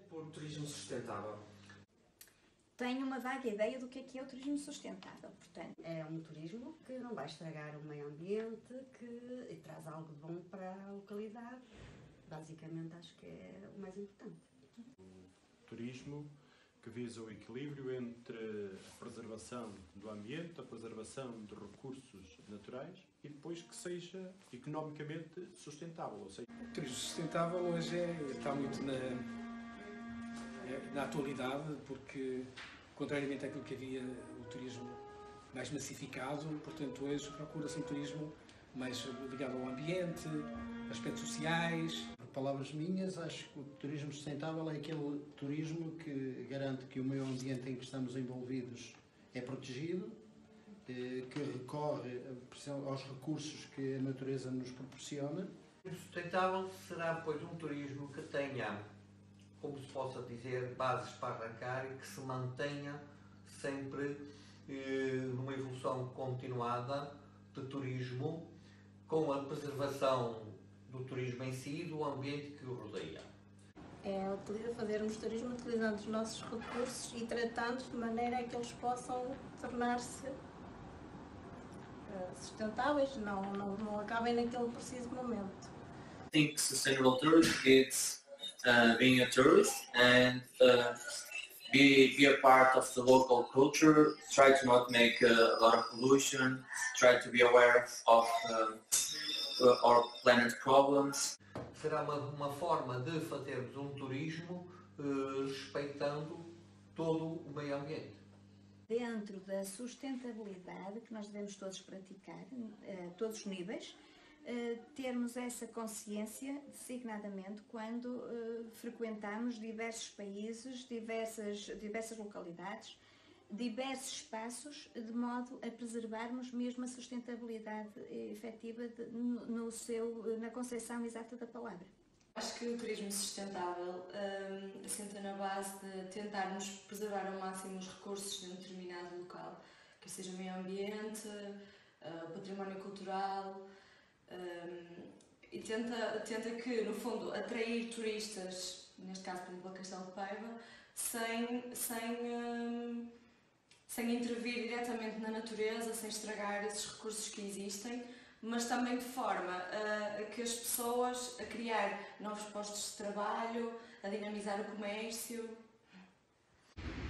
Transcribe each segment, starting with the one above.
por turismo sustentável? Tenho uma vaga ideia do que é o turismo sustentável, portanto. É um turismo que não vai estragar o meio ambiente, que traz algo de bom para a localidade. Basicamente, acho que é o mais importante. Turismo que visa o equilíbrio entre a preservação do ambiente, a preservação de recursos naturais e depois que seja economicamente sustentável. Ou seja, O turismo sustentável hoje está muito na atualidade, porque, contrariamente àquilo que havia, o turismo mais massificado, portanto, hoje procura-se um turismo mais ligado ao ambiente, aspectos sociais. Por palavras minhas, acho que o turismo sustentável é aquele turismo que garante que o meio ambiente em que estamos envolvidos é protegido, que recorre aos recursos que a natureza nos proporciona. O sustentável será, pois, um turismo que tenha, como se possa dizer, bases para arrancar e que se mantenha sempre numa evolução continuada de turismo, com a preservação do turismo em si e do ambiente que o rodeia. É fazermos turismo utilizando os nossos recursos e tratando-os de maneira a que eles possam tornar-se sustentáveis, não acabem naquele preciso momento. I think sustainable tourism is being a tourist and be a part of the local culture, try to not make a lot of pollution, try to be aware of our planet problems. Será uma forma de fazermos um turismo respeitando todo o meio ambiente. Dentro da sustentabilidade que nós devemos todos praticar, a todos os níveis, termos essa consciência, designadamente, quando frequentamos diversos países, diversas localidades, diversos espaços, de modo a preservarmos mesmo a sustentabilidade efetiva na concepção exata da palavra. Acho que o turismo sustentável assenta na base de tentarmos preservar ao máximo os recursos de um determinado local, que seja o meio ambiente, o património cultural, e tenta que, no fundo, atrair turistas, neste caso, por exemplo, a Castelo de Paiva, sem intervir diretamente na natureza, sem estragar esses recursos que existem, mas também de forma a que as pessoas, a criar novos postos de trabalho, a dinamizar o comércio.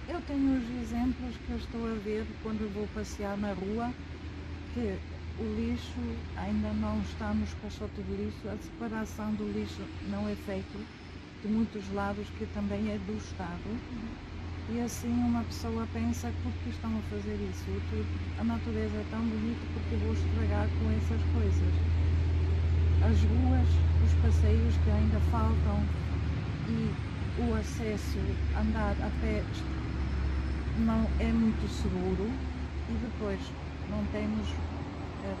Eu tenho os exemplos que eu estou a ver quando vou passear na rua, que o lixo ainda não está nos caixotes de lixo, a separação do lixo não é feita de muitos lados, que também é do Estado. E assim uma pessoa pensa, por que estão a fazer isso? A natureza é tão bonita, porque vou estragar com essas coisas? As ruas, os passeios que ainda faltam e o acesso, andar a pé não é muito seguro, e depois não temos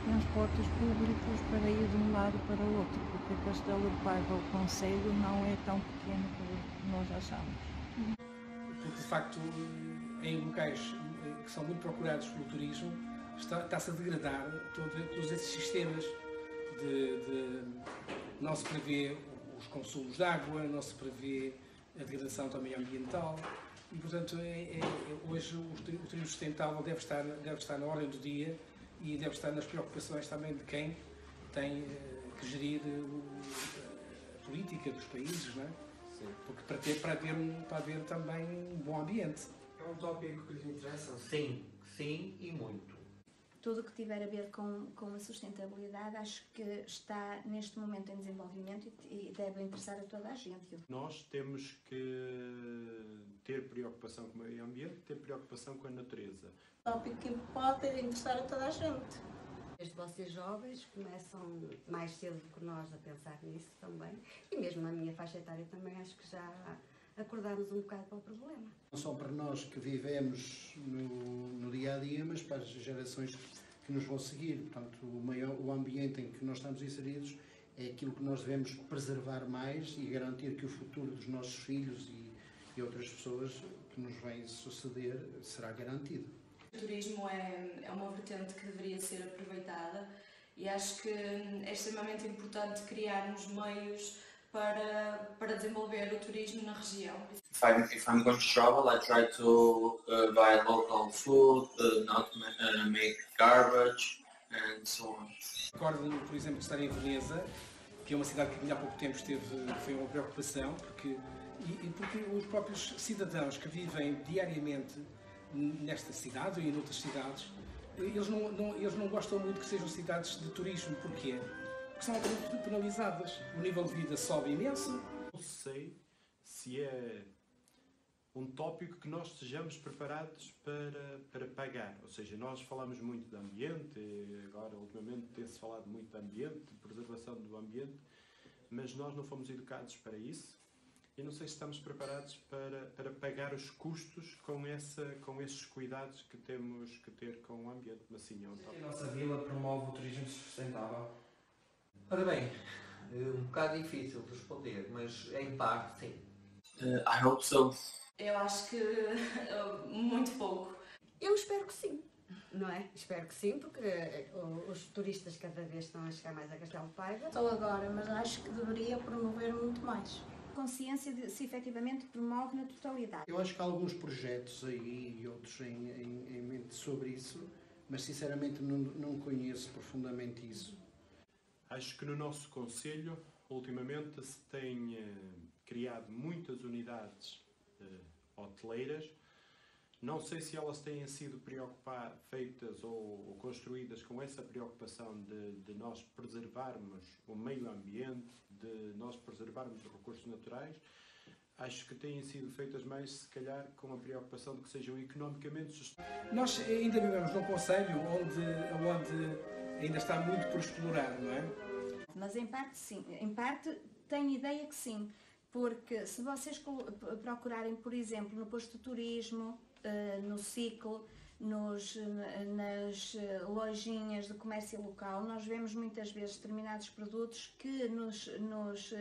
transportes públicos para ir de um lado para o outro, porque Castelo de Paiva, o concelho, não é tão pequeno como nós achamos. Porque, de facto, em locais que são muito procurados pelo turismo, está-se a degradar todos esses sistemas não se prevê os consumos de água, não se prevê a degradação também ambiental e, portanto, hoje o turismo sustentável deve estar na ordem do dia e deve estar nas preocupações também de quem tem que gerir a política dos países, não é? Sim. Porque para haver também um bom ambiente. É um tópico que lhes interessa? Sim, sim e muito. Tudo o que tiver a ver com a sustentabilidade, acho que está neste momento em desenvolvimento e deve interessar a toda a gente. Nós temos que ter preocupação com o meio ambiente, ter preocupação com a natureza. Tópico que pode interessar a toda a gente. Desde vocês jovens começam mais cedo do que nós a pensar nisso também, e mesmo na minha faixa etária também acho que já acordámos um bocado para o problema. Não só para nós que vivemos no dia a dia, mas para as gerações que nos vão seguir. Portanto, o ambiente em que nós estamos inseridos é aquilo que nós devemos preservar mais e garantir que o futuro dos nossos filhos e outras pessoas que nos vêm suceder será garantido. O turismo é uma vertente que deveria ser aproveitada e acho que é extremamente importante criarmos meios para desenvolver o turismo na região. If I'm going to travel, I try to buy local food, not make garbage, and so on. Recordo-me, por exemplo, de estar em Veneza, que é uma cidade que há pouco tempo foi uma preocupação, porque os próprios cidadãos que vivem diariamente nesta cidade e em outras cidades, eles não gostam muito que sejam cidades de turismo. Porquê? Porque são altamente penalizadas. O nível de vida sobe imenso. Não sei se é um tópico que nós estejamos preparados para pagar. Ou seja, nós falamos muito de ambiente, agora ultimamente tem-se falado muito de ambiente, de preservação do ambiente, mas nós não fomos educados para isso e não sei se estamos preparados para pagar os custos com esses cuidados que temos que ter com o ambiente. Mas sim, é um tópico. A nossa vila promove o turismo sustentável? Ora bem, um bocado difícil de responder, mas em parte sim. I hope so. Eu acho que muito pouco. Eu espero que sim, não é? Espero que sim, porque os turistas cada vez estão a chegar mais a Castelo de Paiva. Estou agora, mas acho que deveria promover muito mais. Consciência de se efetivamente promove na totalidade. Eu acho que há alguns projetos aí e outros em mente sobre isso, mas sinceramente não conheço profundamente isso. Acho que no nosso concelho, ultimamente, se tem criado muitas unidades hoteleiras. Não sei se elas têm sido feitas ou construídas com essa preocupação de nós preservarmos o meio ambiente, de nós preservarmos os recursos naturais. Acho que têm sido feitas mais, se calhar, com a preocupação de que sejam economicamente sustentáveis. Nós ainda vivemos num concelho onde ainda está muito por explorar, não é? Mas em parte sim, em parte tenho ideia que sim, porque se vocês procurarem, por exemplo, no posto de turismo, no ciclo, nas lojinhas de comércio local, nós vemos muitas vezes determinados produtos que nos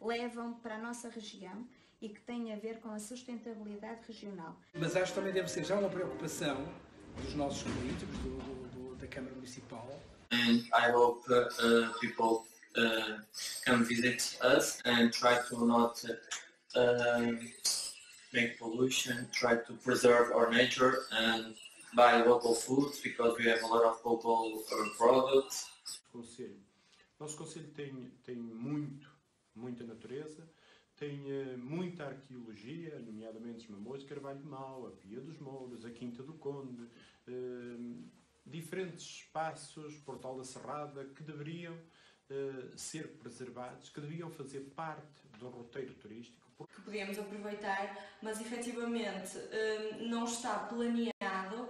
levam para a nossa região e que têm a ver com a sustentabilidade regional. Mas acho que também deve ser já uma preocupação dos nossos políticos, da Câmara Municipal. And I hope people can visit us and try to not make pollution, try to preserve our nature and buy local foods because we have a lot of local products. Nosso concelho tem muita natureza, tem muita arqueologia, nomeadamente os Mamões de Carvalho de Mau, a Pia dos Mouros, a Quinta do Conde, diferentes espaços, Portal da Serrada, que deveriam ser preservados, que deviam fazer parte do roteiro turístico. Que podíamos aproveitar, mas efetivamente não está planeado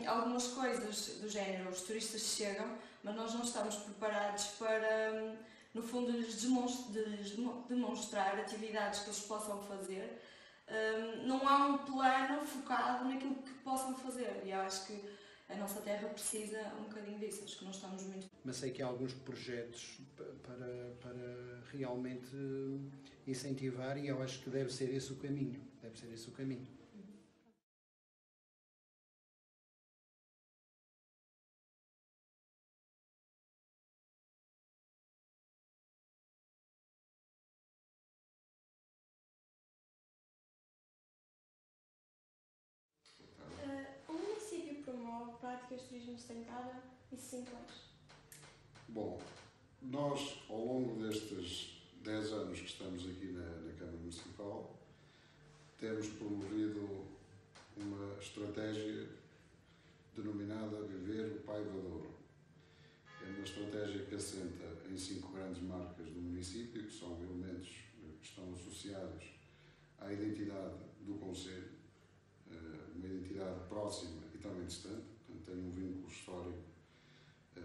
algumas coisas do género. Os turistas chegam, mas nós não estamos preparados para, no fundo, lhes demonstrar atividades que eles possam fazer. Não há um plano focado naquilo que possam fazer e eu acho que a nossa terra precisa um bocadinho disso. Acho que não estamos muito... Mas sei que há alguns projetos para realmente incentivar e eu acho que deve ser esse o caminho. Deve ser esse o caminho. O município promove práticas de turismo sustentável e simples. Bom, nós, ao longo destes 10 anos que estamos aqui na Câmara Municipal, temos promovido uma estratégia denominada Viver o Paiva de Ouro. É uma estratégia que assenta em 5 grandes marcas do município, que são elementos que estão associados à identidade do concelho, uma identidade próxima e também distante, portanto tem um vínculo histórico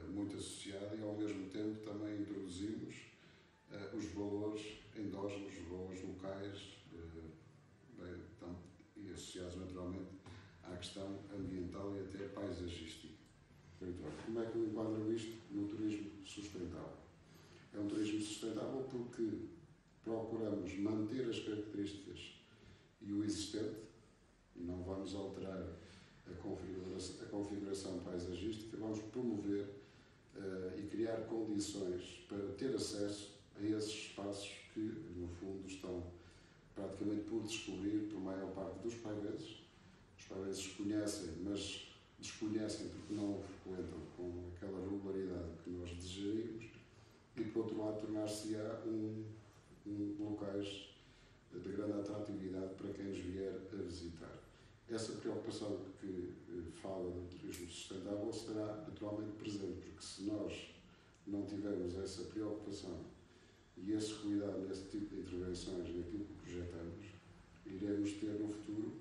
muito associado e ao mesmo tempo também introduzimos os valores endógenos, os valores locais e associados naturalmente à questão ambiental e até paisagística. Como é que eu enquadro isto no turismo sustentável? É um turismo sustentável porque procuramos manter as características e o existente, não vamos alterar a configuração paisagística, vamos promover e criar condições para ter acesso a esses espaços que, no fundo, estão praticamente por descobrir por maior parte dos paivenses. Os paivenses conhecem, mas desconhecem porque não o frequentam com aquela regularidade que nós desejaríamos, e, por outro lado, tornar-se-á locais de grande atratividade para quem nos vier a visitar. Essa preocupação que fala do turismo sustentável será naturalmente presente, porque se nós não tivermos essa preocupação e esse cuidado nesse tipo de intervenções, naquilo que projetamos, iremos ter no futuro,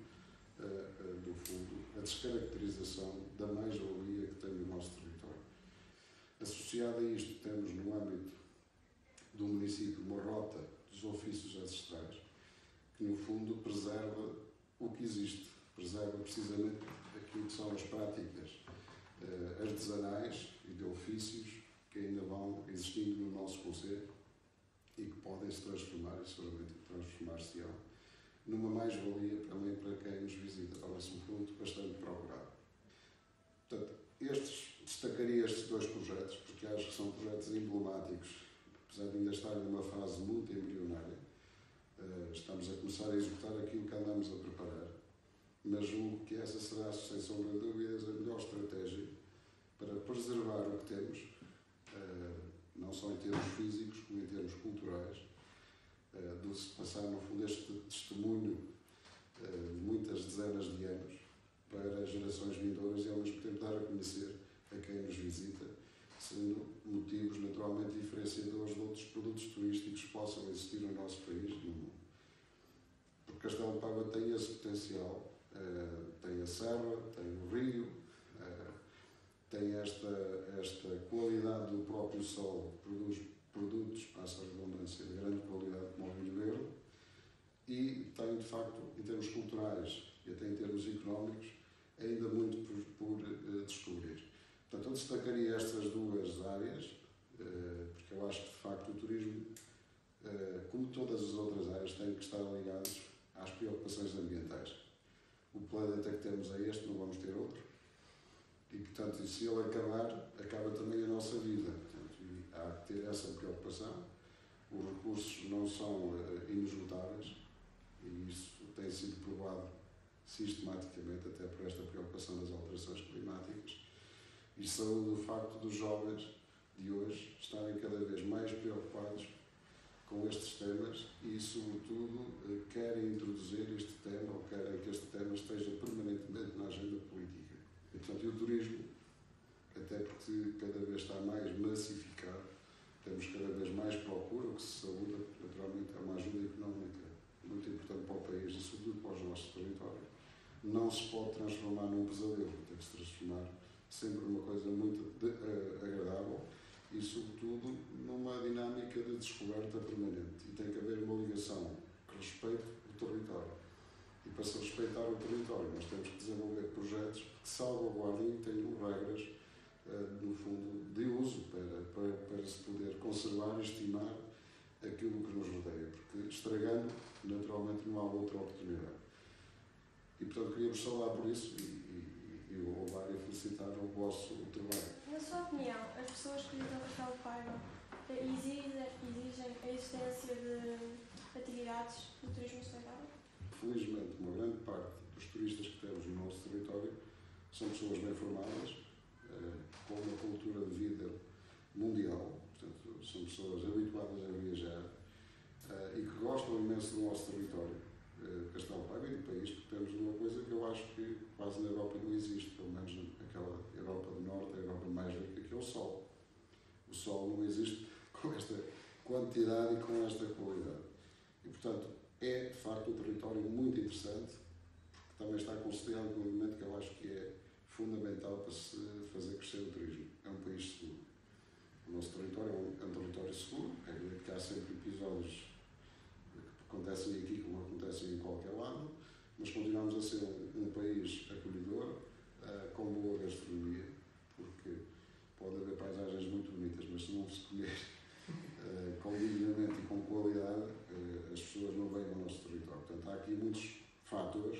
no fundo, a descaracterização da mais-valia que tem o nosso território. Associado a isto, temos no âmbito do município uma rota dos ofícios ancestrais, que no fundo preserva o que existe, preserva precisamente aquilo que são as práticas artesanais e de ofícios que ainda vão existindo no nosso concelho e que podem se transformar, e seguramente transformar-se-ão, numa mais-valia também para quem nos visita. Torna-se um ponto bastante procurado. Portanto, destacaria estes dois projetos, porque acho que são projetos emblemáticos, apesar de ainda estar numa fase muito embrionária. Estamos a começar a executar aquilo que andamos a preparar, mas julgo que essa será, sem sombra de dúvidas, a melhor estratégia para preservar o que temos, não só em termos físicos, como em termos culturais, de se passar, no fundo, este testemunho de muitas dezenas de anos para gerações vindouras e, ao mesmo tempo, dar a conhecer a quem nos visita, sendo motivos naturalmente diferenciadores de outros produtos turísticos que possam existir no nosso país e no mundo. Porque Castelo de Paiva tem esse potencial, tem a serra, tem o rio, tem esta qualidade do próprio solo, produz produtos, passa a redundância, de grande qualidade como o vinho verde, e tem, de facto, em termos culturais e até em termos económicos, ainda muito por descobrir. Portanto, eu destacaria estas duas áreas, porque eu acho que, de facto, o turismo, como todas as outras áreas, tem que estar ligados às preocupações ambientais. O planeta que temos é este, não vamos ter outro. E, portanto, se ele acabar, acaba também a nossa vida. Portanto, há que ter essa preocupação. Os recursos não são inesgotáveis, e isso tem sido provado sistematicamente, até por esta preocupação das alterações climáticas. E saúde o facto dos jovens de hoje estarem cada vez mais preocupados com estes temas e, sobretudo, querem introduzir este tema ou querem que este tema esteja permanentemente na agenda política. E, portanto, e o turismo, até porque cada vez está mais massificado, temos cada vez mais procura, o que se saúda, naturalmente, é uma ajuda económica muito importante para o país e, sobretudo, para os nossos territórios. Não se pode transformar num pesadelo, tem que se transformar sempre numa coisa muito agradável e, sobretudo, numa dinâmica de descoberta permanente. E tem que haver uma ligação que respeite o território. E para se respeitar o território, nós temos que desenvolver projetos que salvaguardem e tenham regras, no fundo, de uso para se poder conservar e estimar aquilo que nos rodeia, porque estragando, naturalmente, não há outra oportunidade. E, portanto, queríamos saudar por isso e louvar e felicitar o vosso trabalho. Na sua opinião, as pessoas que visitam Castelo de Paiva exigem a existência de atividades do turismo sustentável? Felizmente, uma grande parte dos turistas que temos no nosso território são pessoas bem formadas, com uma cultura de vida mundial, portanto, são pessoas habituadas a viajar e que gostam imenso do nosso território, Castelo de Paiva e do país, porque temos uma coisa que eu acho que quase na Europa não existe, pelo menos naquela Europa do Norte, a Europa mais rica, que é o sol. O sol não existe com esta quantidade e com esta qualidade. E, portanto, é de facto um território muito interessante, porque também está conciliado com um movimento que eu acho que é fundamental para se fazer crescer o turismo. É um país seguro. O nosso território é um território seguro, é evidente que há sempre episódios que acontecem aqui como acontecem em qualquer lado, mas continuamos a ser um país acolhedor, com boa gastronomia, porque pode haver paisagens muito bonitas, mas se não se comer com dignamente e com qualidade, as pessoas não vêm ao nosso território. Portanto, há aqui muitos fatores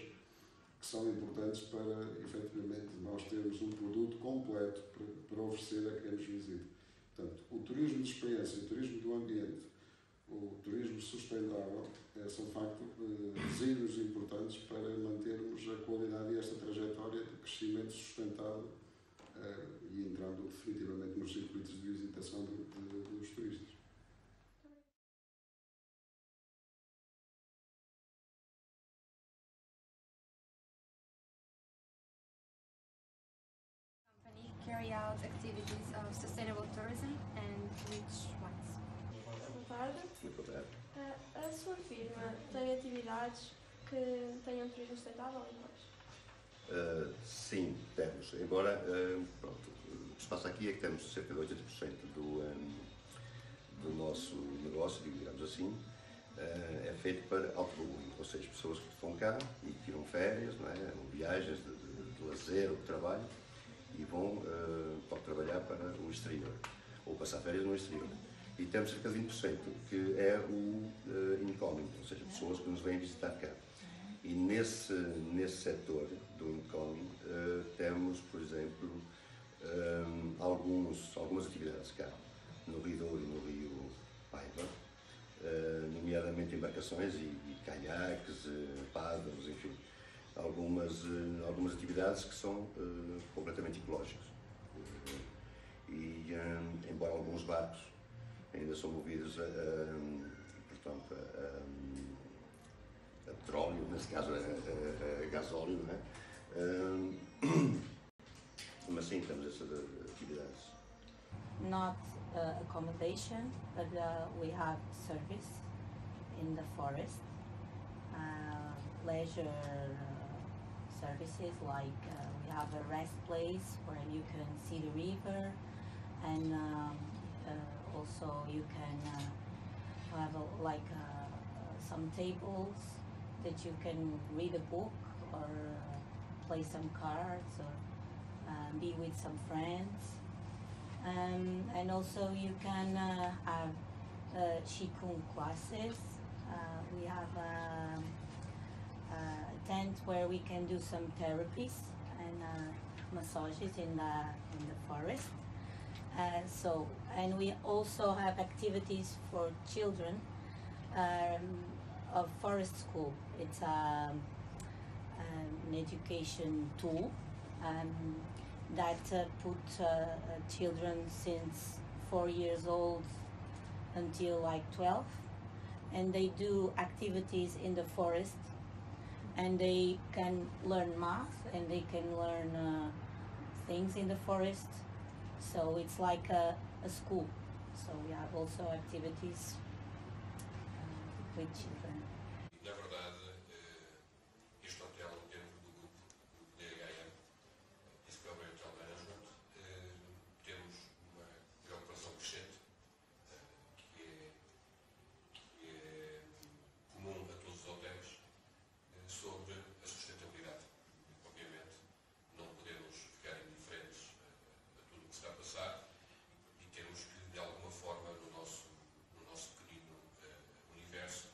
que são importantes para, efetivamente, nós termos um produto completo para oferecer a quem nos visita. Portanto, o turismo de experiência, o turismo do ambiente, o turismo sustentável são de facto resíduos importantes para mantermos a qualidade e esta trajetória de crescimento sustentado e entrando definitivamente nos circuitos de visitação dos turistas. Carry out activities of sustainable tourism and which ones? Boa tarde. Muito boa tarde. A sua firma tem atividades que tenham turismo sustentável em nós? Sim, temos. Embora, pronto, o que se passa aqui é que temos cerca de 80% do nosso negócio, digamos assim, é feito para autovolume, ou seja, pessoas que vão cá e tiram férias, não é? Ou viagens de lazer ou de trabalho, e vão para trabalhar para o exterior, ou passar férias no exterior. E temos cerca de 20% que é o incoming, ou seja, pessoas que nos vêm visitar cá. E nesse setor do incoming temos, por exemplo, algumas atividades cá, no Rio Douro e no Rio Paiva, nomeadamente embarcações e caiaques, paddles, enfim. Algumas atividades que são completamente ecológicas. Embora alguns barcos ainda são movidos portanto, a petróleo, nesse caso a gasóleo, não é? Mas sim, temos essas atividades. Not accommodation, but we have service in the forest, leisure services, like we have a rest place where you can see the river, and also you can have some tables that you can read a book or play some cards or be with some friends, and also you can have Qigong classes. We have a tent where we can do some therapies and massages in the forest. And we also have activities for children of forest school. It's an education tool that put children since 4 years old until like 12, and they do activities in the forest, and they can learn math and they can learn things in the forest. So it's like a school. So we have also activities with children. Na verdade, este hotel dentro do grupo DHM, Discovery Hotel Management, temos uma preocupação crescente que é comum a todos os hotéis sobre a sustentabilidade. Obviamente, não podemos ficar indiferentes a tudo o que se está a passar e temos que, de alguma forma, no nosso pequenino universo,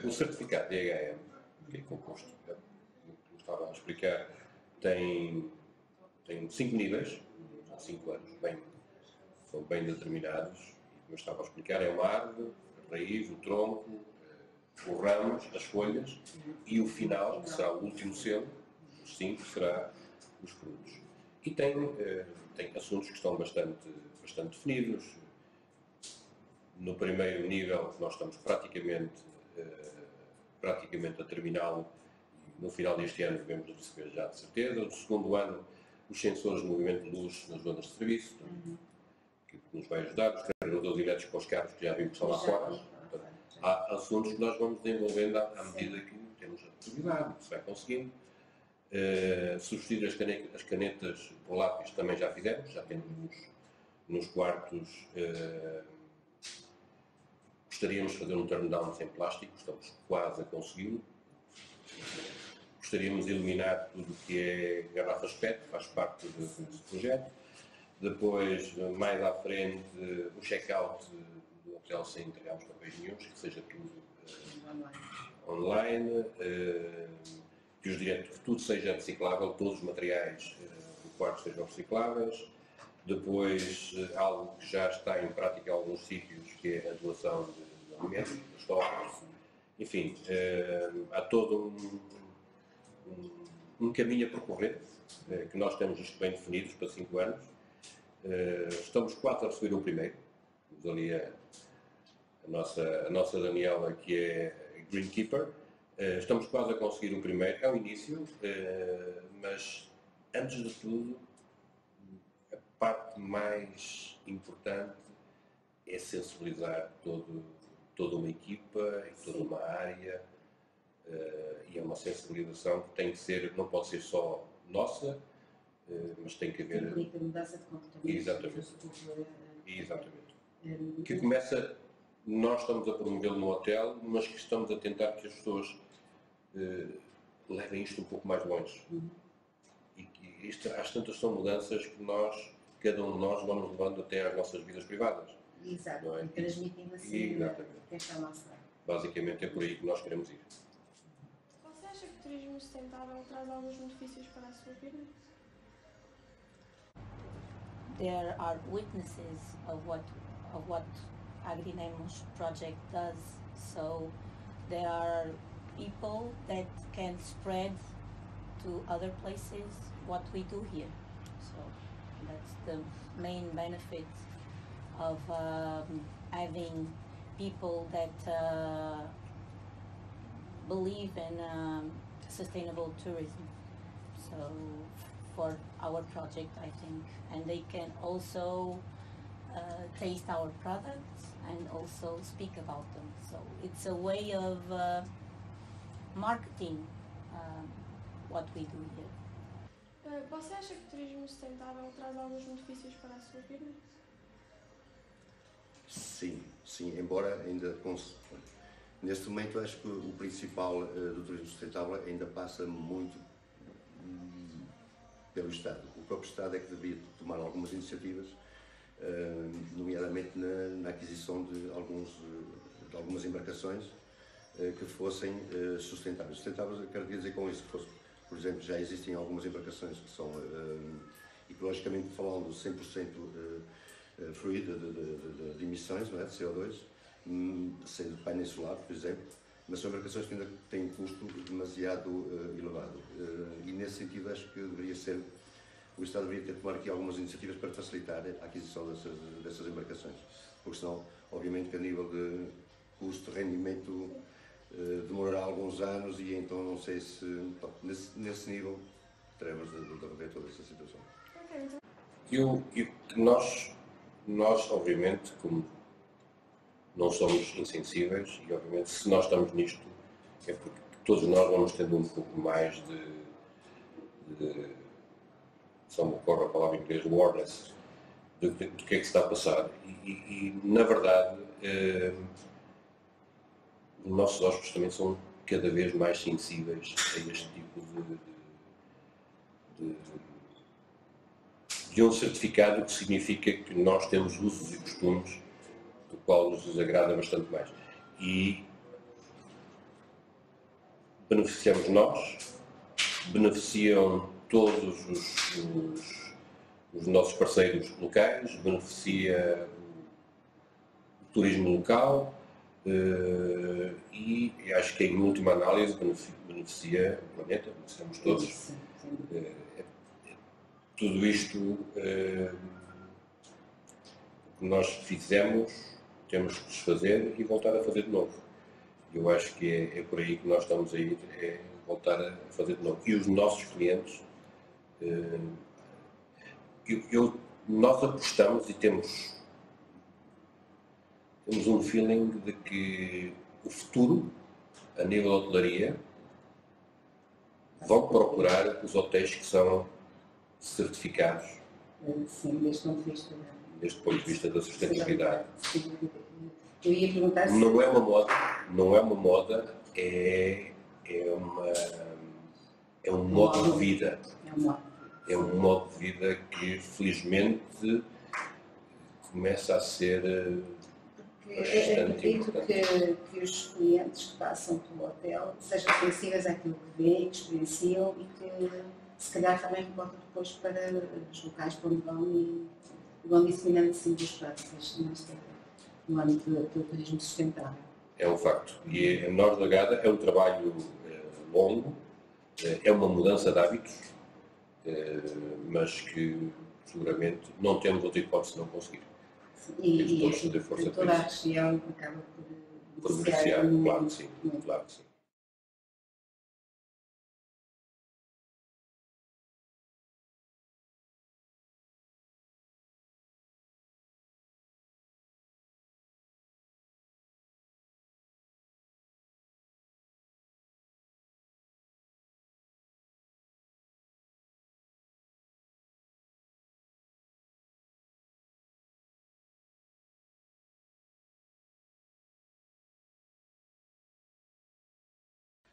O certificado de EHM, que é composto, como estava a explicar, tem 5 níveis, há 5 anos, são bem determinados. Como eu estava a explicar, é uma árvore, a raiz, o tronco, os ramos, as folhas e o final, que será o último selo, os 5, será os frutos. E tem assuntos que estão bastante definidos. No primeiro nível, nós estamos praticamente a terminá-lo. No final deste ano devemos receber já de certeza. No segundo ano, os sensores de movimento de luz nas zonas de serviço, que nos vai ajudar, os carregadores elétricos para os carros que já vimos que estão lá fora. Portanto, há assuntos que nós vamos desenvolvendo à medida que temos a possibilidade, se vai conseguindo. Substituir as canetas por lápis também já fizemos, já temos nos quartos. Gostaríamos de fazer um turn-down sem plástico, estamos quase a consegui-lo. Gostaríamos de eliminar tudo o que é garrafas PET, faz parte desse projeto. Depois, mais à frente, o check-out do hotel sem entregar os papéis nenhuns, que seja tudo online, que tudo seja reciclável, todos os materiais do quarto sejam recicláveis. Depois, algo que já está em prática em alguns sítios, que é a doação de alimentos, de estoques. Enfim, há todo um caminho a percorrer, que nós temos isto bem definidos para 5 anos. Estamos quase a receber o primeiro. Temos ali a nossa Daniela, que é Greenkeeper. Estamos quase a conseguir o primeiro. É o início, mas antes de tudo, a parte mais importante é sensibilizar toda uma equipa e toda uma área, e é uma sensibilização que tem que ser, não pode ser só nossa, mas tem que haver... Implica mudança de comportamento. Exatamente. Que começa, nós estamos a promovê-lo no hotel, mas que estamos a tentar que as pessoas levem isto um pouco mais longe. E que às tantas são mudanças que cada um de nós vamos levando até às nossas vidas privadas. Exato, não é? E transmitindo assim quem está lá. Basicamente é por aí que nós queremos ir. Você acha que o turismo sustentável traz alguns benefícios para a sua vida? There are witnesses of what Agrinemos project does. So there are people that can spread to other places what we do here. So that's the main benefit of having people that believe in sustainable tourism. So for our project, I think, and they can also taste our products and also speak about them. So it's a way of marketing what we do here. Você acha que o turismo sustentável traz alguns benefícios para a sua vida? Sim, embora ainda neste momento acho que o principal do turismo sustentável ainda passa muito pelo Estado. O próprio Estado é que devia tomar algumas iniciativas, nomeadamente na aquisição de algumas embarcações que fossem sustentáveis. Sustentáveis, eu quero dizer com isso que fosse, por exemplo, já existem algumas embarcações que são, ecologicamente falando, 100% free de emissões, não é? De CO2, sendo painel solar, por exemplo, mas são embarcações que ainda têm um custo demasiado elevado. E nesse sentido acho que o Estado deveria ter tomado aqui algumas iniciativas para facilitar a aquisição dessas embarcações, porque senão, obviamente, que a nível de custo-rendimento demorará alguns anos e então não sei se, nesse nível, teremos de rever toda essa situação. Nós, obviamente, como não somos insensíveis, e obviamente se nós estamos nisto, é porque todos nós vamos tendo um pouco mais se me ocorre a palavra em inglês, awareness, do que é que se está a passar. E na verdade, os nossos hóspedes também são cada vez mais sensíveis a este tipo de um certificado, que significa que nós temos usos e costumes do qual nos desagrada bastante mais. E beneficiamos nós, beneficiam todos os nossos parceiros locais, beneficia o turismo local e acho que em última análise beneficia o planeta, beneficiamos todos. Tudo isto que nós fizemos, temos que desfazer e voltar a fazer de novo. Eu acho que é por aí que nós estamos a ir, é voltar a fazer de novo. E os nossos clientes, nós apostamos e temos um feeling de que o futuro, a nível de hotelaria, vão procurar os hotéis que são certificados. Sim, deste ponto de vista. Deste ponto de vista da sustentabilidade. Sim. Eu ia perguntar se... Não é uma moda, é um modo de vida. É um modo de vida que felizmente começa a ser bastante importante. Que os clientes que passam pelo hotel sejam sensíveis àquilo que veem, que experienciam e que se calhar também reportam depois para os locais para onde vão e vão disseminando assim as práticas no âmbito do turismo sustentável. É um facto. E a Nós da Gada é um trabalho longo, é uma mudança de hábitos, mas que seguramente não temos outra hipótese de não conseguir. E toda a região acaba por beneficiar, claro que sim, claro que sim.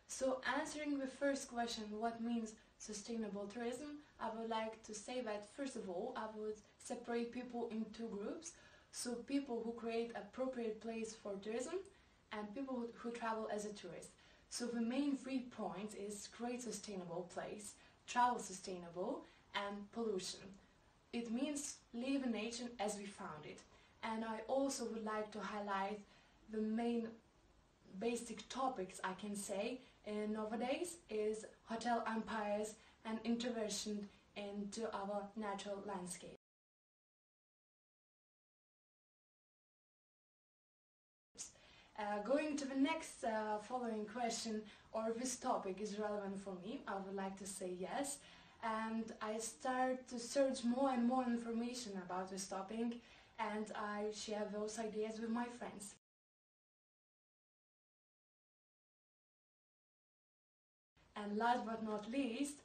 So answering the first question, what means sustainable tourism, I would like to say that first of all, I would separate people in two groups. So people who create appropriate place for tourism and people who travel as a tourist. So the main 3 points is create sustainable place, travel sustainable and pollution. It means live in nature as we found it. And I also would like to highlight the main basic topics I can say nowadays is hotel empires and intervention into our natural landscape. Going to the next following question, or this topic is relevant for me, I would like to say yes. And I start to search more and more information about this topic and I share those ideas with my friends. And last but not least,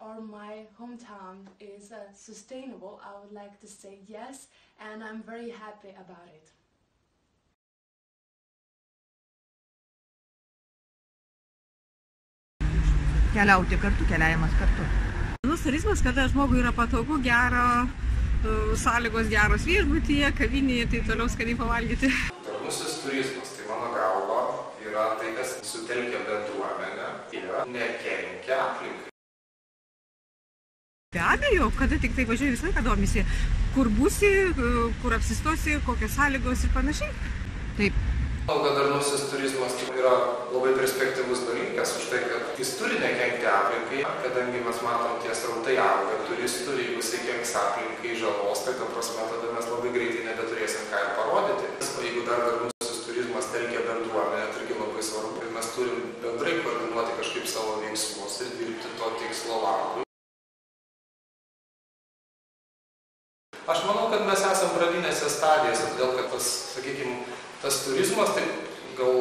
my hometown is sustainable. I would like to say yes, and I'm very happy about it. Keliauti kartu, keliavimas kartu. Turizmas, kada žmogui yra patogu, gera, sąlygos geros viešbutyje, kavinėje, tai toliau skaniai pavalgyti. Darnusis turizmas, tai mano galva, yra tai, kas sutelkia bendruomenę ir nekenkia aplinkai. Be abejo, kada tik tai važiuoji visą laiką domisi, kur būsi, kur apsistosi, kokios sąlygos ir panašiai. Taip. Manau, kad darnusis turizmas yra labai perspektyvus dalykas už tai, kad jis turi nekenkti aplinkai, kadangi mes matom tie srautai auga turistų ir jeigu jisai kenks aplinkai žalos, tai ta prasme tada mes labai greitai nebeturėsim ką ir parodyti. O jeigu dar darnusis turizmas telkia bendruomenę, tai irgi labai svarbu, kad mes turim bendrai koordinuoti kažkaip savo veiksmus ir dirbti to tikslo labui. Aš manau, kad mes esam pradinėse stadijose, todėl kad tas, sakykime, tas turizmas taip gal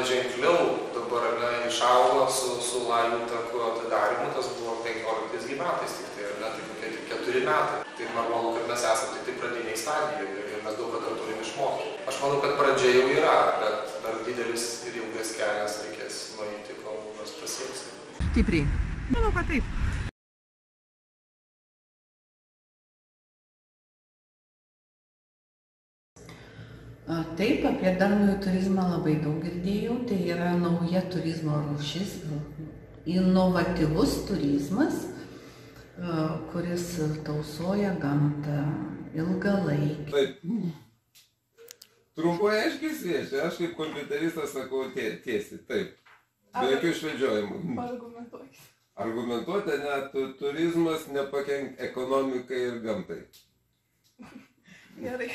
ženkliau dabar išaugo su Lajų takų atidarimu, tas buvo 15 metais tik tai, tai kokie 4 metai. Tai normalu, kad mes esam tik tai pradiniai stadijoje ir mes daug ką dar turim išmokti. Aš manau, kad pradžia jau yra, bet dar didelis ir ilgas kelias reikės nueiti, kol mes pasieksime. Stipriai. Manau, kad taip. Taip, apie darnųjį turizmą labai daug girdėjau. Tai yra nauja turizmo rūšis, inovatyvus turizmas, kuris tausoja gamtą ilgalaikį. Taip. Trumpai aiškiai sviečia, aš kaip kompiuteristas sakau tiesiai, taip. Be jokių išvedžiojimų. Argumentuokit. Argumentuoti, net turizmas nepakenk ekonomikai ir gamtai. Gerai.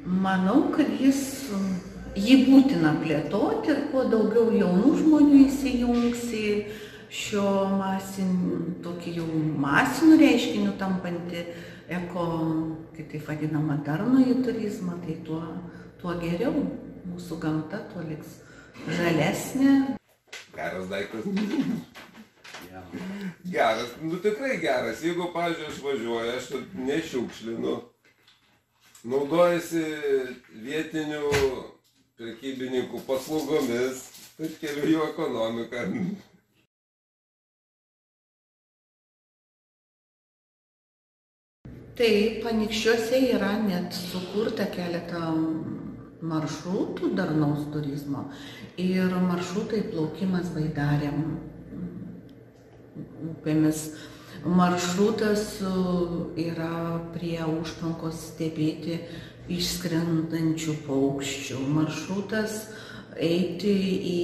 Manau, kad jį būtina plėtoti ir kuo daugiau jaunų žmonių įsijungs į šio tokį jau masinių reiškinių tampantį kitaip vadinamą darnųjį turizmą, tai tuo geriau. Mūsų gamta tuo liks žalesnė. Geras daiktas. Geras, tikrai geras. Jeigu, pavyzdžiui, aš važiuoju, aš nešiukšlinu, naudojasi vietinių prekybininkų paslaugomis, taip keliu jų ekonomiką. Taip, Anykščiuose yra net sukurta keletą maršrutų darnaus turizmo ir maršrutai plaukimas Baidarėm upėmis. Maršrutas yra prie užtvankos stebėti išskrendančių paukščių. Maršrutas eiti į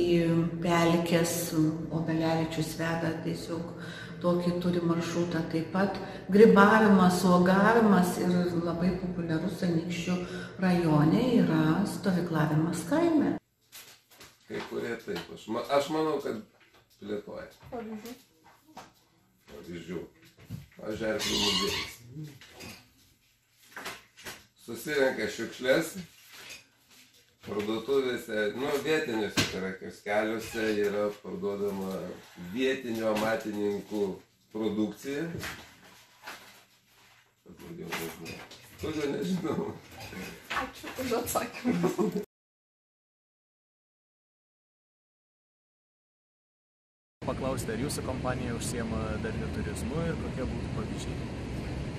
pelkes, Obelevičius veda tiesiog tokį turi maršrutą. Taip pat grybavimas, uogavimas ir labai populiarus Anykščių rajone yra stovyklavimas kaime. Kai kurie taip. Aš manau, kad plėtoja. Pavyzdžių. Žerplių muziejus. Susirenka šiukšlės. Parduotuvėse, vietiniuose, tai yra kioskeliuose, yra parduodama vietinių amatininkų produkcija. Kodėl nežinau. Ačiū už atsakymą. Paklausti, ar jūsų kompanija užsiema darniu turizmu ir kokie būtų pavyzdžiai?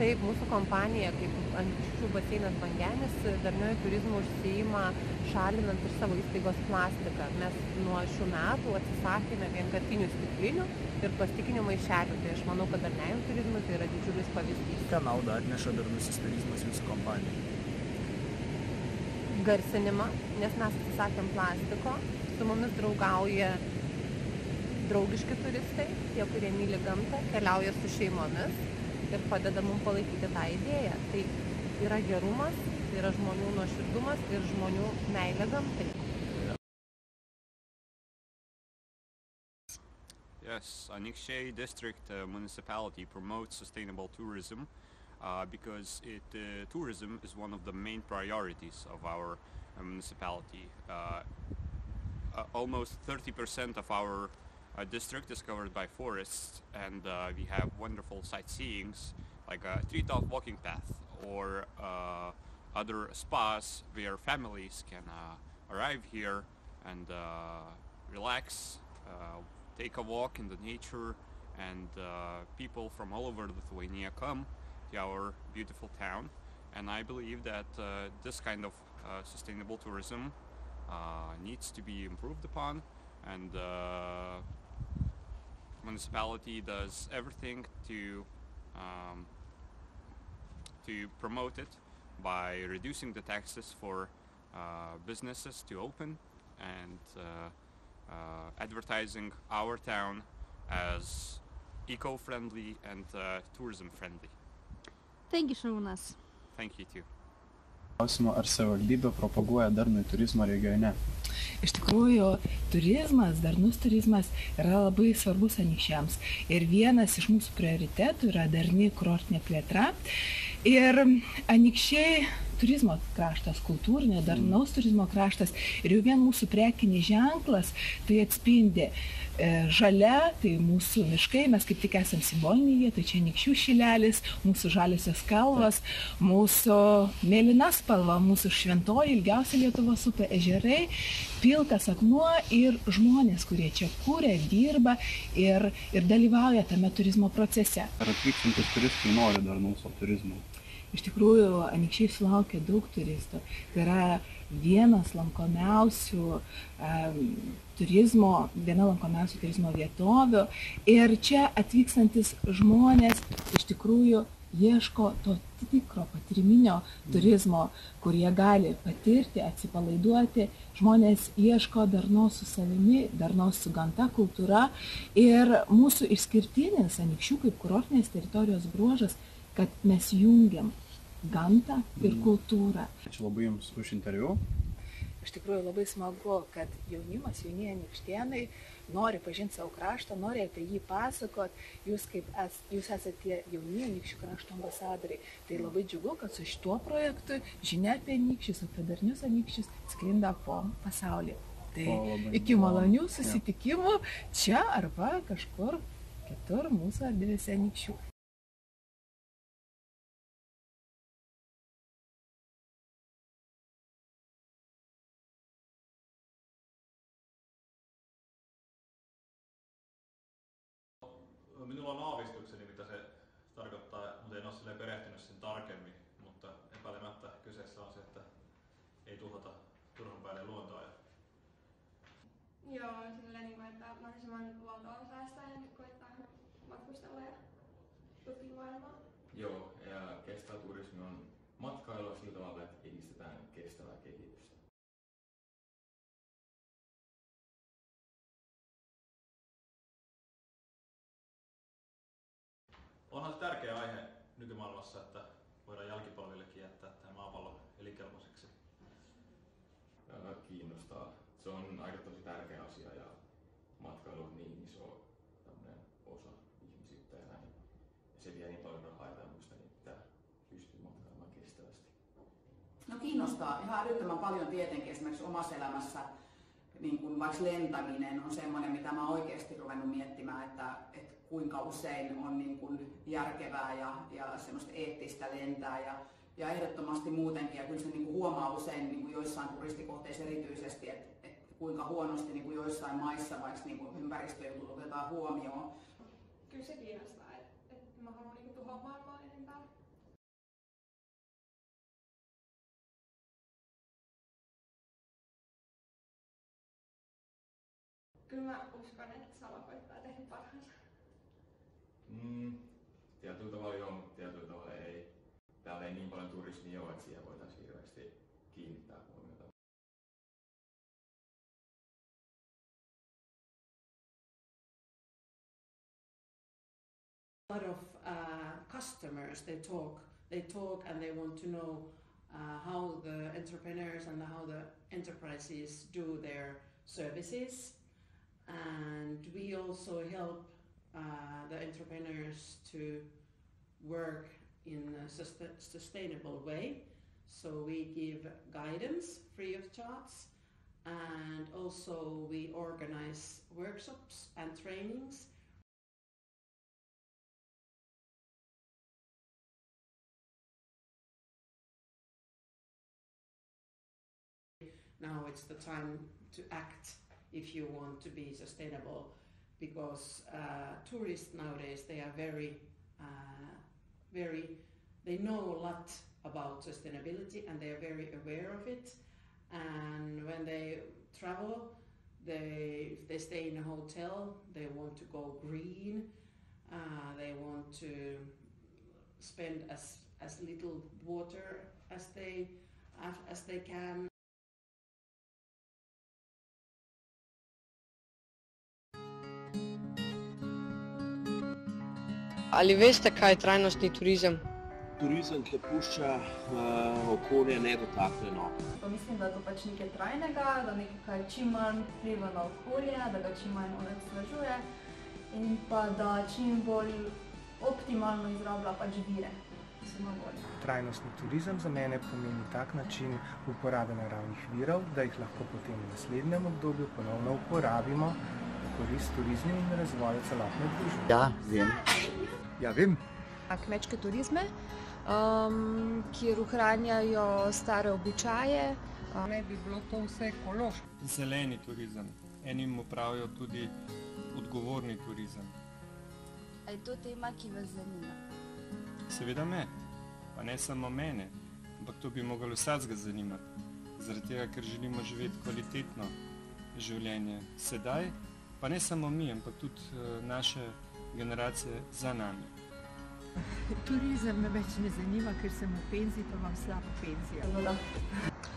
Taip, mūsų kompanija, kaip Anykščių baseinas Bangenis, darniuoju turizmu užsiima šalinant iš savo įstaigos plastiką. Mes nuo šių metų atsisakėme vienkartinių stiklinių ir plastikinių maišelių. Tai aš manau, kad darniajam turizmui tai yra didžiulis pavyzdys. Kokią naudą atneša darnusis turizmas jūsų kompanijai? Garsinimą, nes mes atsisakėm plastiko. Su mumis draugauja draugiški turistai, tie, kurie myli gamtą, keliauja su šeimomis ir padeda mums palaikyti tą idėją. Tai yra gerumas, tai yra žmonių nuoširdumas ir žmonių meilė gamtai. Yes, Anykščiai district municipality promotes sustainable tourism because tourism is one of the main priorities of our municipality. Almost 30% of our district is covered by forests, and we have wonderful sightseeings like a treetop walking path or other spas where families can arrive here and relax, take a walk in the nature, and people from all over Lithuania come to our beautiful town. And I believe that this kind of sustainable tourism needs to be improved upon, and municipality does everything to promote it by reducing the taxes for businesses to open and advertising our town as eco-friendly and tourism-friendly. Thank you, Šarūnas. Thank you too. Klausimu, ar savivaldybė propaguoja darnų turizmą regione? Iš tikrųjų, turizmas, darnus turizmas yra labai svarbus Anykščiams. Ir vienas iš mūsų prioritetų yra darni kurortinė plėtra. Ir Anykščiai turizmo kraštas, kultūrinio darnaus turizmo kraštas ir jau vien mūsų prekinis ženklas tai atspindi. Žalia, tai mūsų miškai, mes kaip tik esam simbolinėje, tai čia Anykščių šilelis, mūsų žaliosios kalvos, mūsų mėlyna spalva, mūsų šventoji, ilgiausia Lietuvos upė, ežerai, pilkas akmuo ir žmonės, kurie čia kūrė, dirba ir dalyvauja tame turizmo procese. Ar atvykstantis turistai nori darnaus turizmo? Iš tikrųjų, Anykščiai sulaukia daug turistų. Tai yra viena lankomiausių turizmo vietovių. Ir čia atvykstantis žmonės iš tikrųjų ieško to tikro patyriminio turizmo, kur jie gali patirti, atsipalaiduoti. Žmonės ieško darnos su savimi, darnos su gamta, kultūra. Ir mūsų išskirtinis Anykščių kaip kurortinės teritorijos bruožas, kad mes jungiam gamtą ir kultūrą. Ačiū labai Jums už interviu. Iš tikrųjų labai smagu, kad jaunimas, jaunieji anykštėnai nori pažinti savo kraštą, nori apie jį pasakot. Jūs esate tie jaunieji Anykščių krašto ambasadoriai. Tai labai džiugu, kad su šituo projektu žinia apie anykščius, apie darnius anykščius sklinda po pasaulį. Tai iki malonių susitikimų čia arba kažkur kitur mūsų erdvėse Anykščių. Minulla on aavistukseni, mitä se tarkoittaa, mutta en ole silleen perehtynyt sen tarkemmin, mutta epäilemättä kyseessä on se, että ei tuhota turhan päälle luontoa. Joo, silleen, että mahdollisimman luontoa säästäen koittaa matkustella ja tutkia maailmaa. Joo, ja kestävä turismi on matkailua sillä tavalla, että edistetään kestävää kehitystä. Onhan se tärkeä aihe nykymaailmassa, että voidaan jälkipolvillekin jättää tämä maapallo elinkelpoiseksi. Kiinnostaa. Se on aika tosi tärkeä asia ja matkailu on niin iso osa ihmisyyttä ja näin. Ja se vie niin paljon rahaa ja tämmöistä, niin pitää pystyä matkailemaan kestävästi. No kiinnostaa ihan älyttömän paljon tietenkin esimerkiksi omassa elämässä. Niin kuin vaikka lentäminen on semmoinen, mitä mä oon oikeasti ruvennut miettimään, että kuinka usein on niin kuin järkevää ja semmoista eettistä lentää ja ehdottomasti muutenkin. Ja kyllä se niin kuin huomaa usein niin kuin joissain turistikohteissa erityisesti, että kuinka huonosti niin kuin joissain maissa vaikka niin kuin ympäristöjutut otetaan huomioon. Kyllä se kiinnostaa, että mä haluan niin kuin tuhoa maailmaa enempää. Kyllä mä uskon, että Salo koittaa tehdä parhaansa. Tietyllä tavalla joo, mutta tietyllä tavalla ei. Täällä ei niin paljon turismia ole, että siihen voitaisiin hirveästi kiinnittää huomiota. A lot of customers, they talk and they want to know how the entrepreneurs and how the enterprises do their services. And we also help the entrepreneurs to work in a sustainable way. So we give guidance free of charge, and also we organize workshops and trainings. Now it's the time to act if you want to be sustainable, because tourists nowadays, they are they know a lot about sustainability and they are very aware of it. And when they travel, if they stay in a hotel, they want to go green. They want to spend as little water as they can. Ali veste, kaj je trajnostni turizem? Turizem, ki pušča okolje nedotaknjeno. Mislim, da je to pač nekaj trajnega, da nekaj čim manj vpliva na okolje, da ga čim manj onesnažuje in pa da čim bolj optimalno izrablja pač vire. Trajnostni turizem za mene pomeni tak način uporabe naravnih virov, da jih lahko potem v naslednjem obdobju ponovno uporabimo v korist turizmu in razvoju celotne družbe. Ja, vem. Ja, vem. Kmečke turizme, kjer ohranjajo stare običaje. Ne bi bilo to vse ekološko. Zeleni turizem. Enim pravijo tudi odgovorni turizem. A je to tema, ki vas zanima? Seveda me. Pa ne samo mene, ampak to bi moglo vsakega zanimati. Zaradi tega, ker želimo živeti kvalitetno življenje sedaj, pa ne samo mi, ampak tudi naše generacije za nami. Turizem me več ne zanima, ker sem v penziji, pa imam slabo penzijo.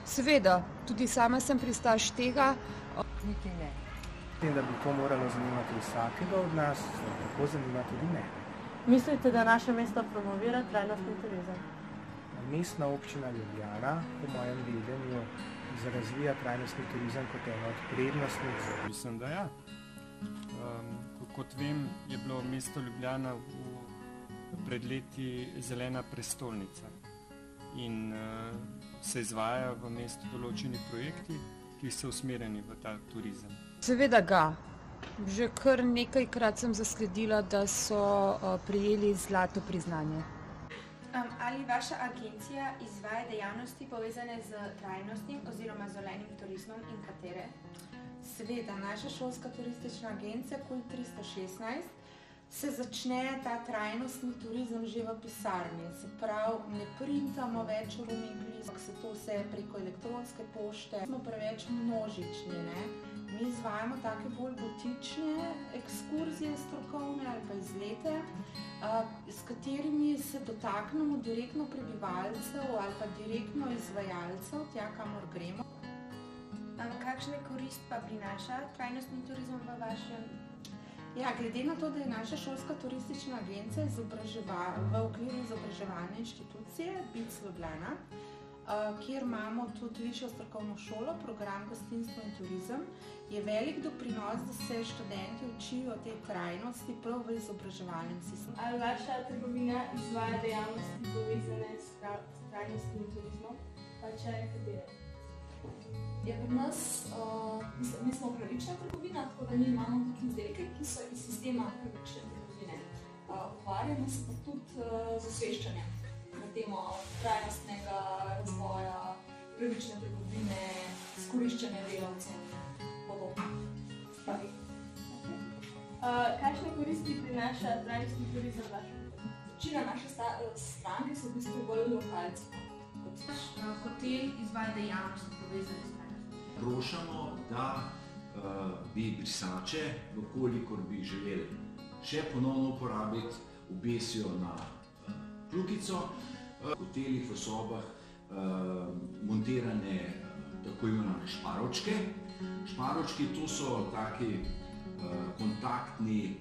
Seveda, tudi sama sem pristaš tega. Niti ne. Mislim, da bi to moralo zanimati vsakega od nas, tako zanima tudi me. Mislite, da naše mesto promovira trajnostni turizem? Mestna občina Ljubljana, po mojem vedenju, razvija trajnostni turizem kot eno od prednostnih. Mislim, da ja. Kot vem, je bilo mesto Ljubljana pred leti zelena prestolnica in se izvajajo v mestu določeni projekti, ki so usmerjeni v ta turizem. Seveda ga. Že kar nekajkrat sem zasledila, da so prijeli zlato priznanje. Ali vaša agencija izvaja dejavnosti povezane z trajnostnim oziroma zelenim turizmom in katere? Seveda, naša šolska turistična agencija Kult 316 se začne ta trajnostni turizem že v pisarni. Se pravi, ne printamo več roaming listov, se to vse preko elektronske pošte. Smo preveč množični, ne? Mi izvajamo take bolj butične ekskurzije strokovne ali pa izlete, s katerimi se dotaknemo direktno prebivalcev ali pa direktno izvajalcev, tja kamor gremo. Kakšne korist pa prinaša trajnostni turizem v vašem? Ja, glede na to, da je naša šolska turistična agencija v okviru izobraževalne inštitucije BIC Ljubljana, kjer imamo tudi višjo strokovno šolo, program gostinstvo in turizem, je velik doprinos, da se študenti učijo te trajnosti prav v izobraževalnem sistemu. Ali vaša trgovina izvaja dejavnosti povezane s trajnostnim turizmom? Pa če katere? Ja, pri nas, mi smo pravična trgovina, tako da mi imamo tudi izdelke, ki so iz sistema pravične trgovine. Ukvarjamo se pa tudi z osveščanjem na temo trajnostnega razvoja, pravične trgovine, izkoriščanja delavcev, podobno. Kakšne koristi prinaša trajnostni turizem vašem? Večina naše stranke so v bistvu bolj lokalci. Hotel izvaja dejavnosti povezane s trajnostjo. Prošamo, da bi brisače, vkolikor bi želeli še ponovno uporabiti, obesijo na kljukico. V hotelih, v sobah montirane tako imenovane šparočke. Šparočki, to so taki kontaktni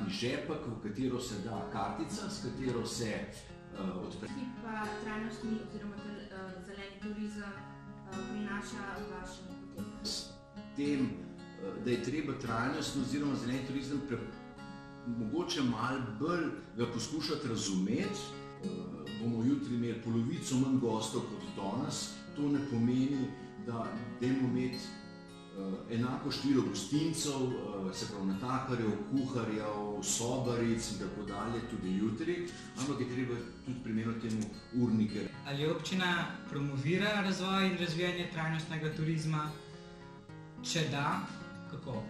žepek, v katero se da kartica, s katero se odpre. Pa trajnostni oziroma zeleni turizem prinaša v vašem hotelu? S tem, da je treba trajnostni oziroma zeleni turizem mogoče malo bolj ga poskušati razumeti, bomo jutri imeli polovico manj gostov kot danes. To ne pomeni, da dajmo imeti enako število gostincev, se pravi natakarjev, kuharjev, sobaric in tako dalje, tudi jutri, ampak je treba tudi primerno temu urnike. Ali občina promovira razvoj in razvijanje trajnostnega turizma? Če da, kako?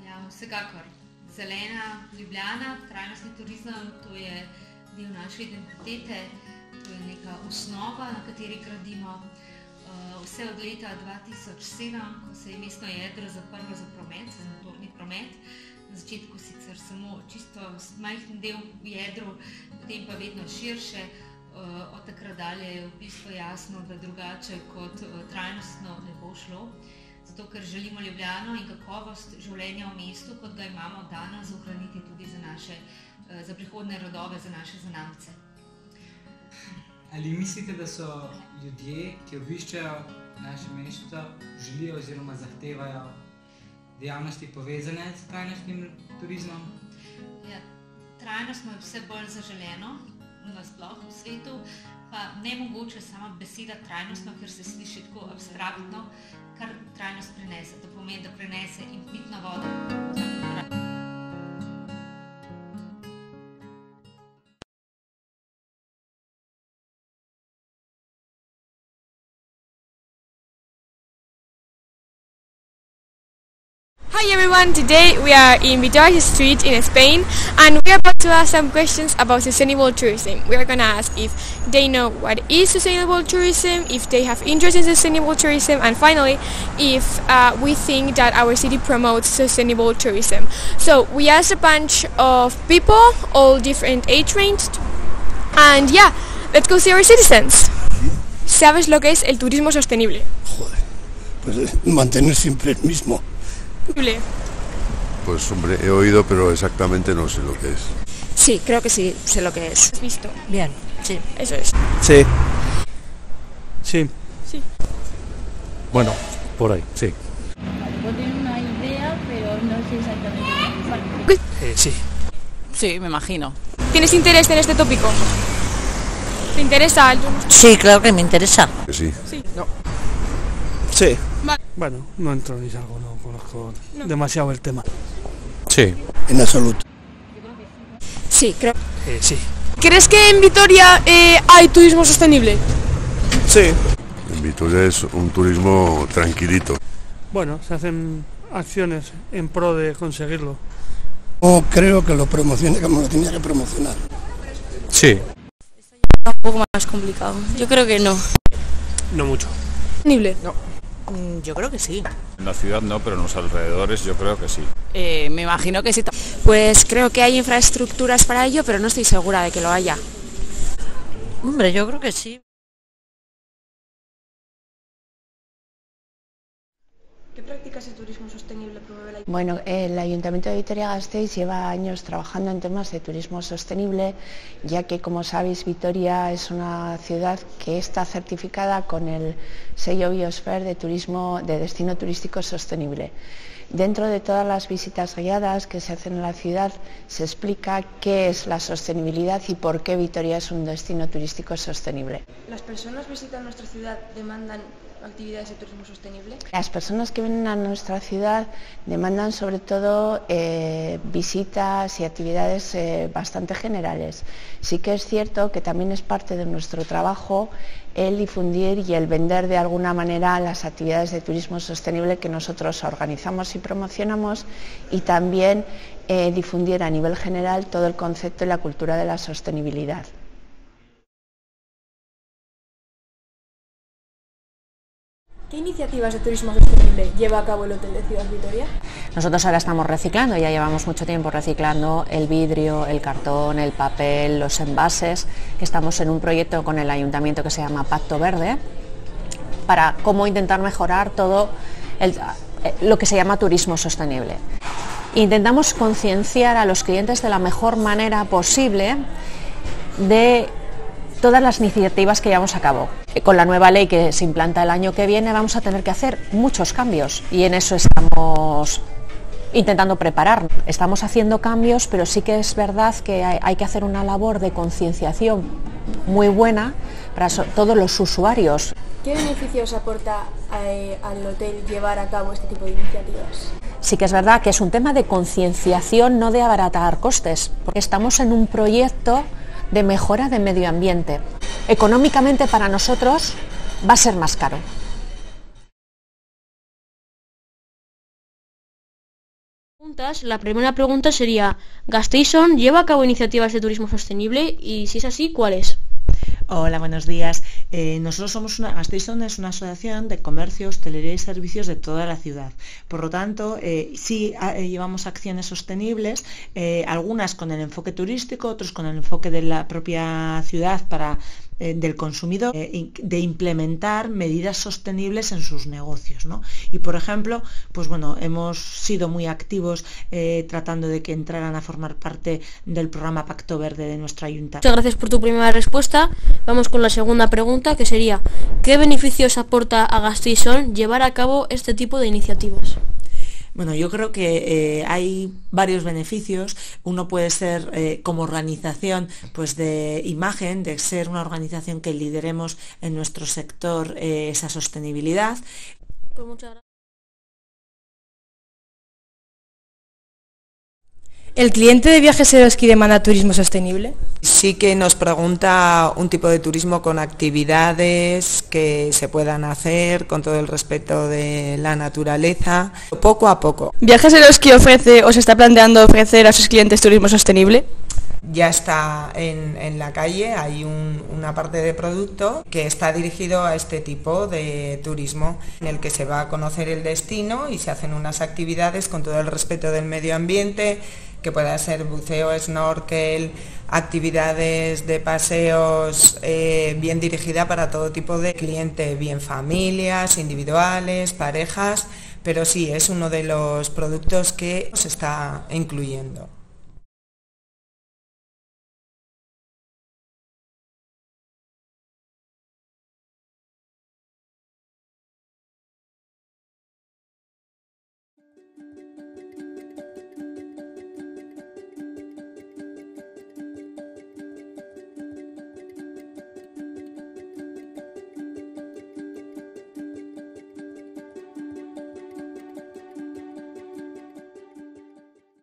Ja, vsekakor. Zelena Ljubljana, trajnostni turizem, to je del naše identitete, to je neka osnova, na kateri gradimo. Vse od leta 2007, ko se je mestno jedro zaprlo za promet, za motorni promet, na začetku sicer samo čisto majhen del v jedru, potem pa vedno širše. Od takrat dalje je v bistvu jasno, da drugače kot trajnostno ne bo šlo, zato ker želimo Ljubljano in kakovost življenja v mestu, kot ga imamo danes, ohraniti tudi za prihodnje rodove, za naše zanamce. Ali mislite, da so ljudje, ki obiščajo naše mesto, želijo oziroma zahtevajo dejavnosti povezane s trajnostnim turizmom? Ja, trajnostno je vse bolj zaželeno nasploh v svetu, pa ne mogoče sama beseda trajnostno, ker se sliši tako abstraktno, kar trajnost prinese. To pomeni, da prinese in pitno vodo. Hi everyone, today we are in Vitoria Street in Spain and we are about to ask some questions about sustainable tourism. We are going to ask if they know what is sustainable tourism, if they have interest in sustainable tourism, and finally if we think that our city promotes sustainable tourism. So we asked a bunch of people, all different age ranges, and yeah, let's go see our citizens. ¿Sabes lo que es el turismo sostenible? Joder, pues mantener siempre el mismo. Pues hombre, he oído, pero exactamente no sé lo que es. Sí, creo que sí, sé lo que es. ¿Has visto? Bien, sí. Eso es. Sí. Sí. Sí. Bueno, por ahí, sí. Puedo tener una idea, pero no sé exactamente. Sí. Sí, me imagino. ¿Tienes interés en este tópico? ¿Te interesa el turismo? Sí, claro que me interesa. Que sí. Sí. No. Sí. Vale. Bueno, no entro ni salgo, no conozco demasiado el tema. Sí. En absoluto. Sí, creo. Sí. ¿Crees que en Vitoria hay turismo sostenible? Sí. En Vitoria es un turismo tranquilito. Bueno, se hacen acciones en pro de conseguirlo. No creo que lo promocione como lo tenía que promocionar. Sí. Un poco más complicado. Yo creo que no. No mucho. ¿Sostenible? No. Yo creo que sí. En la ciudad no, pero en los alrededores yo creo que sí. Me imagino que sí. Pues creo que hay infraestructuras para ello, pero no estoy segura de que lo haya. Hombre, yo creo que sí. ¿Qué prácticas de turismo sostenible promueve la... Bueno, el Ayuntamiento de Vitoria-Gasteiz lleva años trabajando en temas de turismo sostenible, ya que, como sabéis, Vitoria es una ciudad que está certificada con el sello Biosphere de turismo de destino turístico sostenible. Dentro de todas las visitas guiadas que se hacen en la ciudad se explica qué es la sostenibilidad y por qué Vitoria es un destino turístico sostenible. ¿Las personas visitan nuestra ciudad demandan actividades de turismo sostenible? Las personas que vienen a nuestra ciudad demandan sobre todo visitas y actividades bastante generales. Sí que es cierto que también es parte de nuestro trabajo el difundir y el vender de alguna manera las actividades de turismo sostenible que nosotros organizamos y promocionamos, y también difundir a nivel general todo el concepto y la cultura de la sostenibilidad. ¿Qué iniciativas de turismo sostenible lleva a cabo el Hotel de Ciudad Vitoria? Nosotros ahora estamos reciclando, ya llevamos mucho tiempo reciclando el vidrio, el cartón, el papel, los envases. Estamos en un proyecto con el Ayuntamiento que se llama Pacto Verde para cómo intentar mejorar todo lo que se llama turismo sostenible. Intentamos concienciar a los clientes de la mejor manera posible de todas las iniciativas que llevamos a cabo. Con la nueva ley que se implanta el año que viene vamos a tener que hacer muchos cambios y en eso estamos intentando prepararnos. Estamos haciendo cambios, pero sí que es verdad que hay que hacer una labor de concienciación muy buena para todos los usuarios. ¿Qué beneficios aporta al hotel llevar a cabo este tipo de iniciativas? Sí que es verdad que es un tema de concienciación, no de abaratar costes, porque estamos en un proyecto de mejora de medio ambiente. Económicamente para nosotros va a ser más caro. La primera pregunta sería, ¿Gasteiz-On lleva a cabo iniciativas de turismo sostenible? Y si es así, ¿cuáles? Hola, buenos días. Nosotros somos Gasteiz-On es una asociación de comercio, hostelería y servicios de toda la ciudad. Por lo tanto, sí llevamos acciones sostenibles, algunas con el enfoque turístico, otros con el enfoque de la propia ciudad del consumidor, de implementar medidas sostenibles en sus negocios, ¿no? Y por ejemplo, pues bueno, hemos sido muy activos tratando de que entraran a formar parte del programa Pacto Verde de nuestro ayuntamiento. Muchas gracias por tu primera respuesta. Vamos con la segunda pregunta, que sería, ¿qué beneficios aporta a Gasteiz-On llevar a cabo este tipo de iniciativas? Bueno, yo creo que hay varios beneficios. Uno puede ser como organización, pues de imagen, de ser una organización que lideremos en nuestro sector esa sostenibilidad. Pues muchas gracias. ¿El cliente de Viajes Eroski demanda turismo sostenible? Sí que nos pregunta un tipo de turismo con actividades que se puedan hacer con todo el respeto de la naturaleza, poco a poco. ¿Viajes Eroski ofrece o se está planteando ofrecer a sus clientes turismo sostenible? Ya está en la calle, hay una parte de producto que está dirigido a este tipo de turismo, en el que se va a conocer el destino y se hacen unas actividades con todo el respeto del medio ambiente, que pueda ser buceo, snorkel, actividades de paseos bien dirigida para todo tipo de cliente, bien familias, individuales, parejas, pero sí, es uno de los productos que se está incluyendo.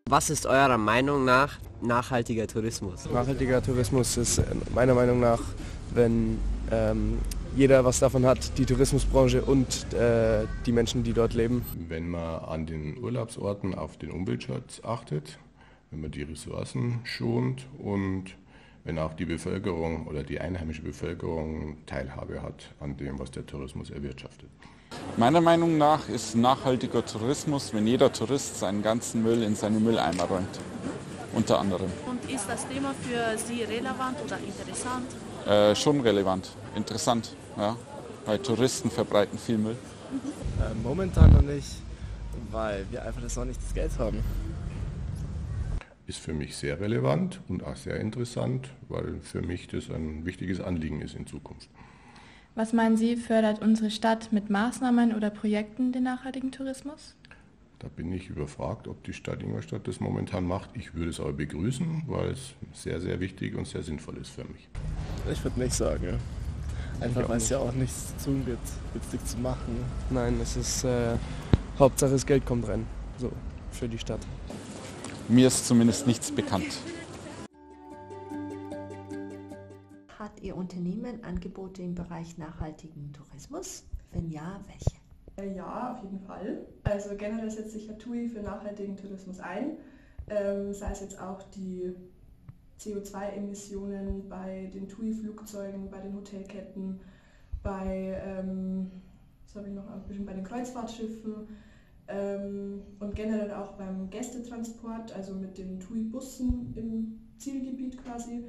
Was ist eurer Meinung nach nachhaltiger Tourismus? Nachhaltiger Tourismus ist meiner Meinung nach, wenn jeder was davon hat, die Tourismusbranche und die Menschen, die dort leben. Wenn man an den Urlaubsorten auf den Umweltschutz achtet, wenn man die Ressourcen schont und wenn auch die Bevölkerung oder die einheimische Bevölkerung Teilhabe hat an dem, was der Tourismus erwirtschaftet. Meiner Meinung nach ist nachhaltiger Tourismus, wenn jeder Tourist seinen ganzen Müll in seine Mülleimer räumt, unter anderem. Und ist das Thema für Sie relevant oder interessant? Schon relevant, interessant, ja, weil Touristen verbreiten viel Müll. Momentan noch nicht, weil wir einfach noch nicht das Geld haben. Ist für mich sehr relevant und auch sehr interessant, weil für mich das ein wichtiges Anliegen ist in Zukunft. Was meinen Sie, fördert unsere Stadt mit Maßnahmen oder Projekten den nachhaltigen Tourismus? Da bin ich überfragt, ob die Stadt Ingolstadt das momentan macht. Ich würde es aber begrüßen, weil es sehr, sehr wichtig und sehr sinnvoll ist für mich. Ich würde nicht sagen, ja. Einfach weil es ja auch nichts zu tun gibt, witzig zu machen. Nein, es ist Hauptsache das Geld kommt rein, so für die Stadt. Mir ist zumindest nichts bekannt. Hat Ihr Unternehmen Angebote im Bereich nachhaltigen Tourismus? Wenn ja, welche? Ja, auf jeden Fall. Also generell setzt sich ja TUI für nachhaltigen Tourismus ein, sei es jetzt auch die CO2-Emissionen bei den TUI-Flugzeugen, bei den Hotelketten, bei, was habe ich noch, ein bisschen bei den Kreuzfahrtschiffen und generell auch beim Gästetransport, also mit den TUI-Bussen im Zielgebiet quasi.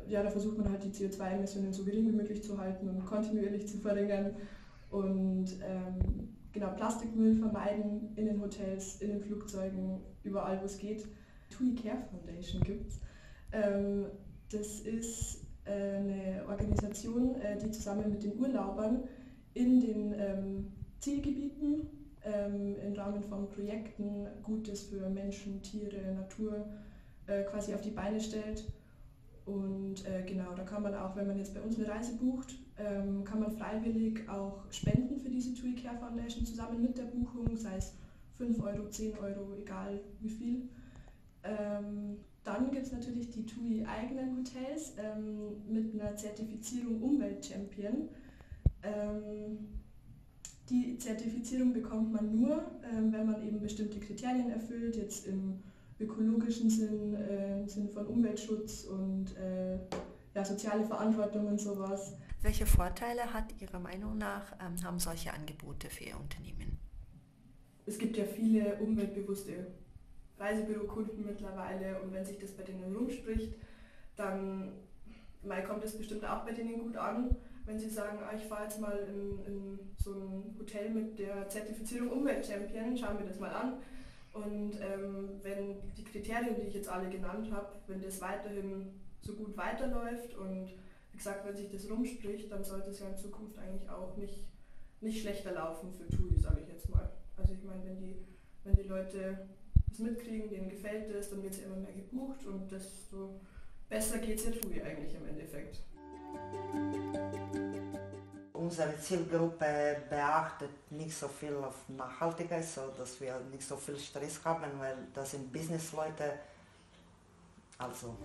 Ja, da versucht man halt die CO2-Emissionen so gering wie möglich zu halten und kontinuierlich zu verringern und genau, Plastikmüll vermeiden in den Hotels, in den Flugzeugen, überall wo es geht. TUI Care Foundation gibt's. Das ist eine Organisation, die zusammen mit den Urlaubern in den Zielgebieten im Rahmen von Projekten Gutes für Menschen, Tiere, Natur quasi auf die Beine stellt. Und genau, da kann man auch, wenn man jetzt bei uns eine Reise bucht, kann man freiwillig auch spenden für diese TUI Care Foundation zusammen mit der Buchung, sei es 5 Euro, 10 Euro, egal wie viel. Dann gibt es natürlich die TUI eigenen Hotels mit einer Zertifizierung Umweltchampion. Die Zertifizierung bekommt man nur, wenn man eben bestimmte Kriterien erfüllt, jetzt im ökologischen Sinn, im Sinne von Umweltschutz und ja, soziale Verantwortung und sowas. Welche Vorteile hat Ihrer Meinung nach haben solche Angebote für Ihr Unternehmen? Es gibt ja viele umweltbewusste Reisebürokunden mittlerweile und wenn sich das bei denen rumspricht, dann kommt es bestimmt auch bei denen gut an, wenn sie sagen, ich fahre jetzt mal in so ein Hotel mit der Zertifizierung Umweltchampion, schauen wir das mal an. Und wenn die Kriterien, die ich jetzt alle genannt habe, wenn das weiterhin so gut weiterläuft und wie gesagt, wenn sich das rumspricht, dann sollte es ja in Zukunft eigentlich auch nicht schlechter laufen für TUI, sage ich jetzt mal. Also ich meine, wenn die Leute das mitkriegen, denen gefällt es, dann wird es immer mehr gebucht und desto besser geht es ja TUI eigentlich im Endeffekt. Unsere Zielgruppe beachtet nicht so viel auf Nachhaltigkeit, so dass wir nicht so viel Stress haben, weil das sind Businessleute. Also